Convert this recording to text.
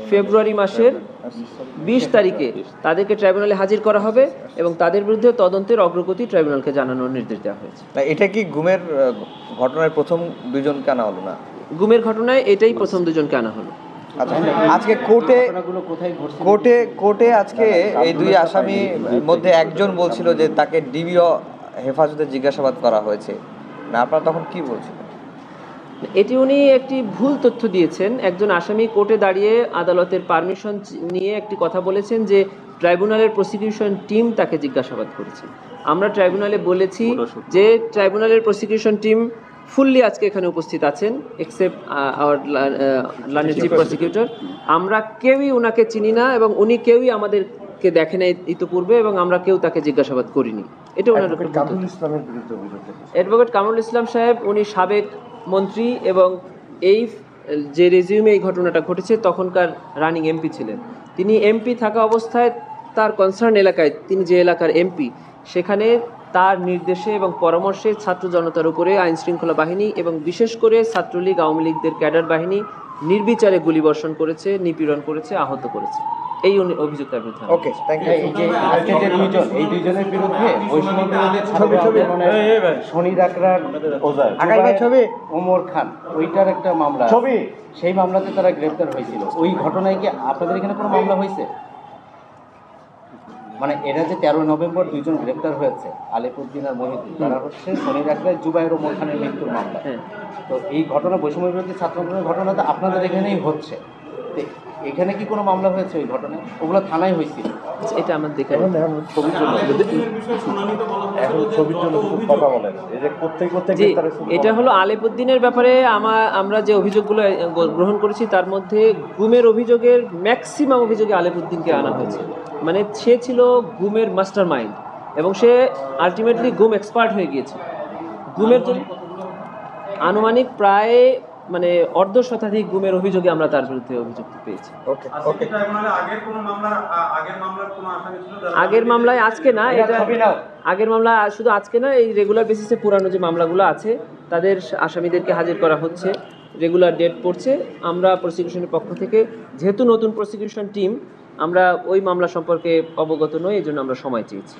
ফেব্রুয়ারি মাসের 20 তারিখে তাদেরকে ট্রাইব্যুনালে হাজির করা হবে এবং তাদের বিরুদ্ধে তদন্তের অগ্রগতি ট্রাইব্যুনালকে জানানোর নির্দেশ দেওয়া হয়েছে। এটা কি গুমের ঘটনায় প্রথম দুইজনকে আনা হলো না? গুমের ঘটনায় এটাই প্রথম দুজনকে আনা হলো। আচ্ছা, আজকে কোর্টে আজকে এই দুই আসামি মধ্যে একজন বলছিল যে তাকে ডিবিও হেফাজতে জিজ্ঞাসাবাদ করা হয়েছে, না আপনারা তখন কি বলছিলেন? এটি উনি একটি ভুল তথ্য দিয়েছেন। একজন আসামি কোর্টে দাঁড়িয়ে আদালতের পারমিশন নিয়ে একটি কথা বলেছেন যে ট্রাইব্যুনালের প্রসিকিউশন টিম তাকে জিজ্ঞাসাবাদ করেছে। আমরা ট্রাইব্যুনালে বলেছি যে ট্রাইব্যুনালের প্রসিকিউশন টিম ফুললি আজকে এখানে উপস্থিত আছেন except our learned chief prosecutor. আমরা কেউই ওনাকে চিনি না এবং উনি কেউই আমাদেরকে দেখে নাই ইতিপূর্বে এবং আমরা কেউ তাকে জিজ্ঞাসাবাদ করিনি। এটা ওনার অ্যাডভোকেট কামরুল ইসলাম সাহেব, উনি সাবেক মন্ত্রী এবং এই যে রেজিউমে এই ঘটনাটা ঘটেছে তখনকার রানিং এমপি ছিলেন। তিনি এমপি থাকা অবস্থায় তার কনসার্ন এলাকায়, তিনি যে এলাকার এমপি, সেখানে তার নির্দেশে এবং পরামর্শে ছাত্র জনতার উপরে আইন শৃঙ্খলা বাহিনী এবং বিশেষ করে ছাত্রলীগ আওয়ামী লীগদের ক্যাডার বাহিনী নির্বিচারে গুলিবর্ষণ করেছে, নিপীড়ন করেছে, আহত করেছে। এই অভিযোগ তার বিরুদ্ধে। ওকে, থ্যাংক ইউ। এই দুইজনের বিরুদ্ধে শনির আকরার ওমর খান ওইটার একটা মামলা, সেই মামলাতে তারা গ্রেফতার হয়েছিল। ওই ঘটনায় কি আপনাদের এখানে কোনো মামলা হয়েছে? মানে এরা যে 13 নভেম্বর দুইজন গ্রেফতার হয়েছে, আলিপুদ্দিন আর মহিউদ্দিন, তারা হচ্ছে শনির আকরার জুবাইর ওমর খানের মৃত্যুর মামলা। তো এই ঘটনা বৈষম্য বিরোধী ছাত্র আন্দোলনের ঘটনা তো আপনাদের এখানেই হচ্ছে, এখানে কি কোনো মামলা হয়েছে ওই ঘটনায়? ওগুলো থানায় হয়েছিল। এটা আমার দেখে এটা হলো আলিপুদ্দিনের ব্যাপারে আমরা যে অভিযোগগুলো গ্রহণ করেছি তার মধ্যে গুমের অভিযোগের ম্যাক্সিমাম অভিযোগে আলিপুদ্দিনকে আনা হয়েছে। মানে সে ছিল গুমের মাস্টার মাইন্ড এবং সে আলটিমেটলি গুম এক্সপার্ট হয়ে গিয়েছে। গুমের জন্য আনুমানিক প্রায় মানে অর্ধ শতাধিক গুমের অভিযোগে আমরা তার বিরুদ্ধে অভিযোগ পেয়েছি। আগের মামলায় আজকে না, এটা আগের মামলা শুধু আজকে না, এই রেগুলার বেসিসে পুরানো যে মামলাগুলো আছে তাদের আসামিদেরকে হাজির করা হচ্ছে, রেগুলার ডেট পড়ছে। আমরা প্রসিকিউশনের পক্ষ থেকে যেহেতু নতুন প্রসিকিউশন টিম, আমরা ওই মামলা সম্পর্কে অবগত নই, এই জন্য আমরা সময় চেয়েছি।